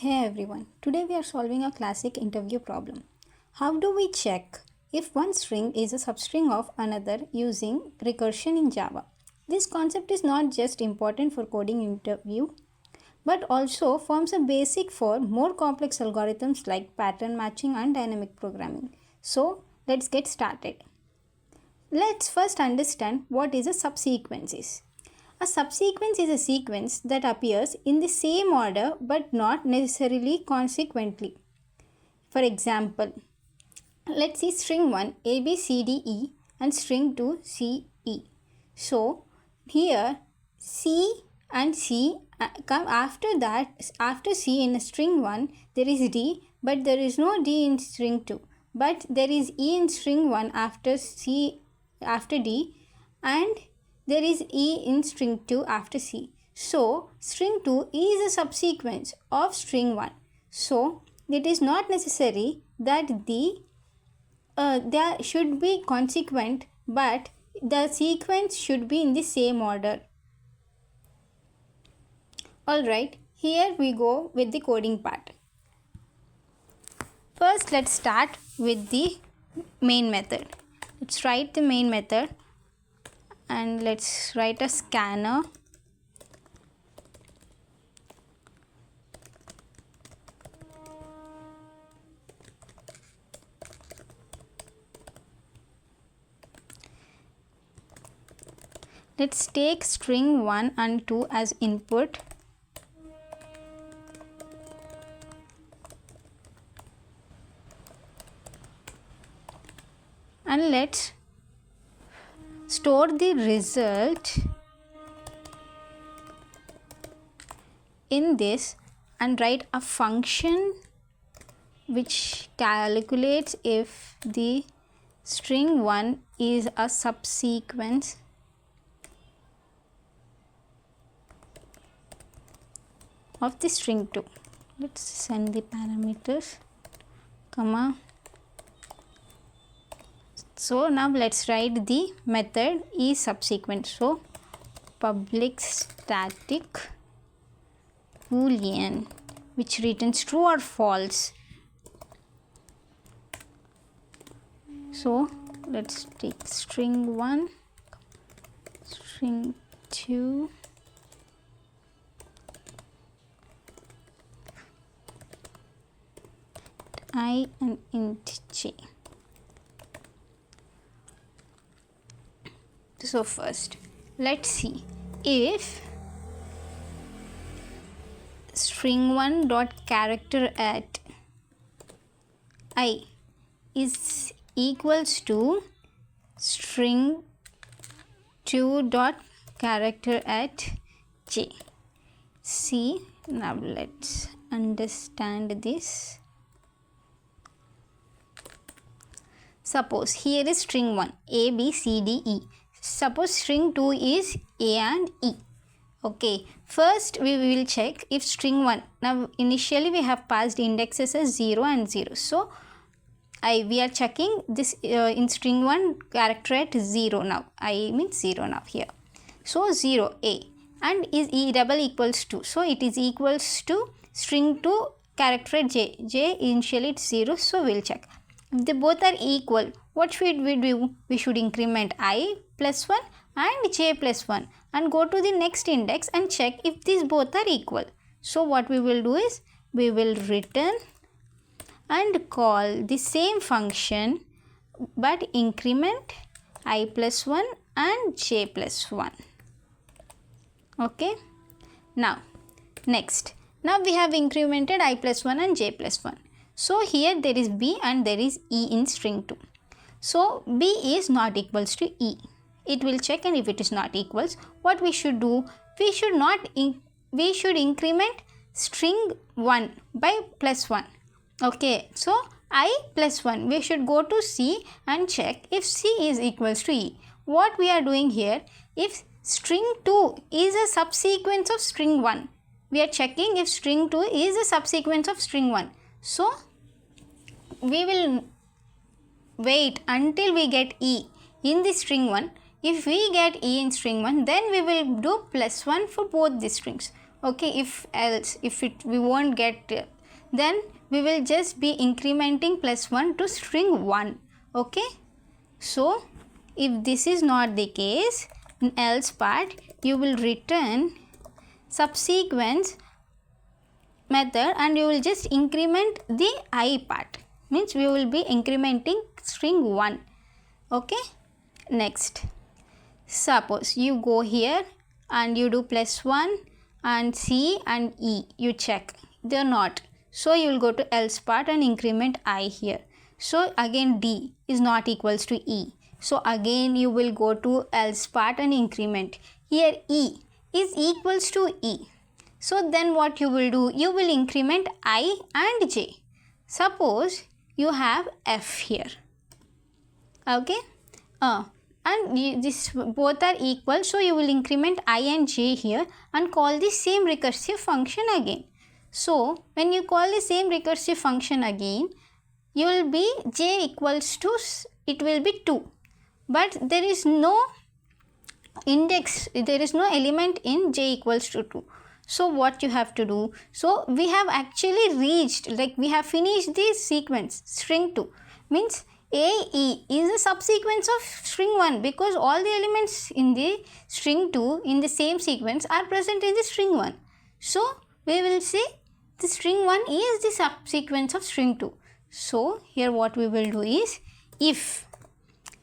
Hey everyone, today we are solving a classic interview problem. How do we check if one string is a substring of another using recursion in Java? This concept is not just important for coding interview but also forms a basic for more complex algorithms like pattern matching and dynamic programming. So let's get started. Let's first understand what is a subsequence is. A subsequence is a sequence that appears in the same order but not necessarily consequently. For example, let's see string 1 A, B, C, D, E and string 2 C, E. So here C and C come after that. After C in string 1 there is D, but there is no D in string 2. But there is E in string 1 after C after D, and there is E in string 2 after C. So string 2 is a subsequence of string 1. So it is not necessary that there should be consequent, but the sequence should be in the same order. Alright, here we go with the coding part. First let's start with the main method. Let's write the main method and let's write a scanner. Let's take string 1 and 2 as input. And let's store the result in this and write a function which calculates if the string 1 is a subsequence of the string 2. Let's send the parameters, comma. So now let's write the method is subsequent. So public static boolean which returns true or false. So let's take string 1, string 2, I and int j. So first let's see if string 1 dot character at I is equals to string 2 dot character at j. See, now let's understand this. Suppose here is string 1 A, B, C, D, E. Suppose string 2 is A and E. Okay, first we will check if string 1, now initially we have passed indexes as 0 and 0. So we are checking this in string 1 character at 0 now. I means 0 now here. So 0 A and is E double equals 2. So it is equals to string 2 character at J. J initially it's 0, so we'll check. If they both are equal, what should we do? We should increment I plus 1 and j plus 1 and go to the next index and check if these both are equal. So what we will do is we will return and call the same function but increment I plus 1 and j plus 1. Okay. Now next. Now we have incremented I plus 1 and j plus 1. So here there is B and there is E in string 2. So B is not equals to E. It will check, and if it is not equals, what we should do? We should increment string 1 by plus 1. Okay, so I plus 1. We should go to C and check if C is equals to E. What we are doing here, if string 2 is a subsequence of string 1, we are checking if string 2 is a subsequence of string 1. So we will wait until we get E in the string 1. If we get E in string 1, then we will do plus 1 for both the strings. Okay, if else, we won't get, then we will just be incrementing +1 to string 1. Okay, so if this is not the case, in else part you will return subsequence method and you will just increment the I part, means we will be incrementing string 1. Okay, next, suppose you go here and you do +1 and C and E, you check they are not, so you will go to else part and increment I here. So again D is not equals to E, so again you will go to else part and increment. Here E is equals to E, so then what you will do, you will increment I and J. Suppose you have F here. Okay, and this both are equal, so you will increment I and J here and call the same recursive function again. So when you call the same recursive function again, you will be J equals to, it will be 2, but there is no index, there is no element in J equals to 2. So what you have to do, so we have actually reached, like we have finished the sequence string 2, means AE is a subsequence of string 1 because all the elements in the string 2 in the same sequence are present in the string 1. So we will say the string 1 is the subsequence of string 2. So here what we will do is, if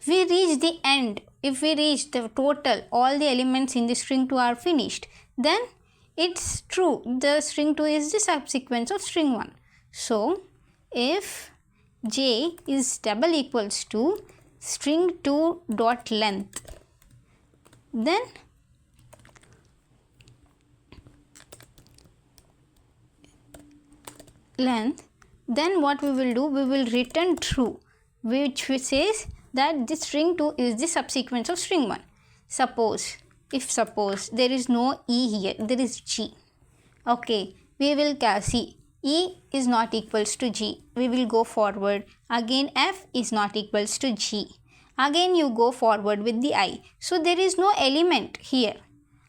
we reach the end, if we reach the total, all the elements in the string 2 are finished, then it's true, the string 2 is the subsequence of string 1. So if J is double equals to string 2 dot length, then what we will do, we will return true, which says that the string 2 is the subsequence of string 1. Suppose there is no E here, there is G. Okay, we will see E is not equals to G, we will go forward. Again F is not equals to G, again you go forward with the I. So there is no element here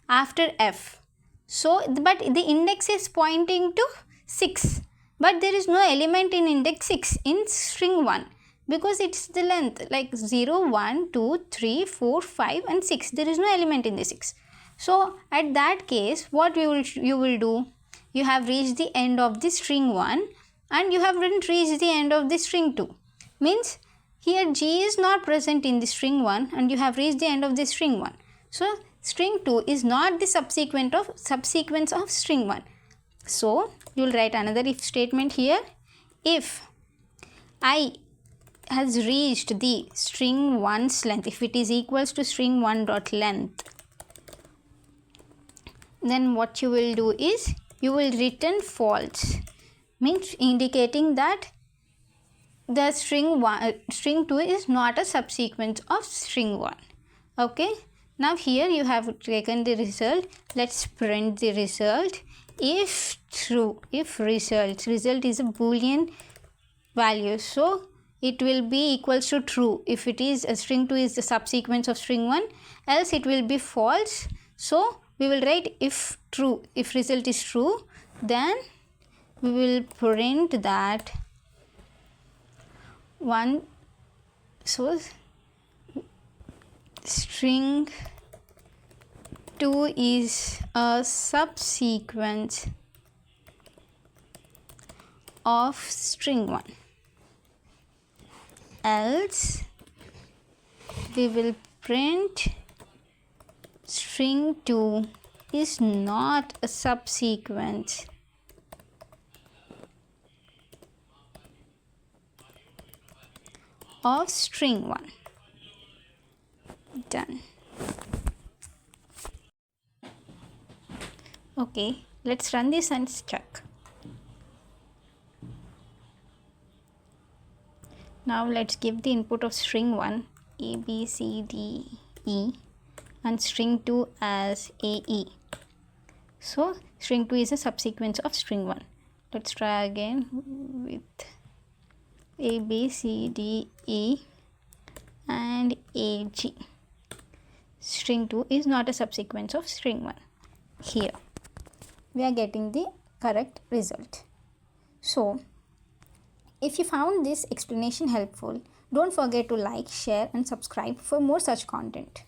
after F. So but the index is pointing to 6, but there is no element in index 6 in string 1 because it's the length, like 0, 1, 2, 3, 4, 5 and 6. There is no element in the 6. So at that case, what you will do, you have reached the end of the string 1 and you haven't reached the end of the string 2. Means here G is not present in the string 1 and you have reached the end of the string 1. So string 2 is not the subsequence of string 1. So you will write another if statement here. If I has reached the string 1's length, if it is equals to string 1 dot length, then what you will do is you will return false, means indicating that the string 2 is not a subsequence of string 1. Okay, now here you have taken the result. Let's print the result. If true, if result is a boolean value, so it will be equals to true if it is a string 2 is the subsequence of string 1, else it will be false. So we will write if true, if result is true, then we will print that one, so string 2 is a subsequence of string 1, else we will print string 2 is not a subsequence of string 1. Done. Okay, let's run this and check. Now let's give the input of string 1 A, B, C, D, E and string 2 as AE. So string 2 is a subsequence of string 1. Let's try again with A, B, C, D, E and AG. String 2 is not a subsequence of string 1 here. we are getting the correct result. So, if you found this explanation helpful, don't forget to like, share and subscribe for more such content.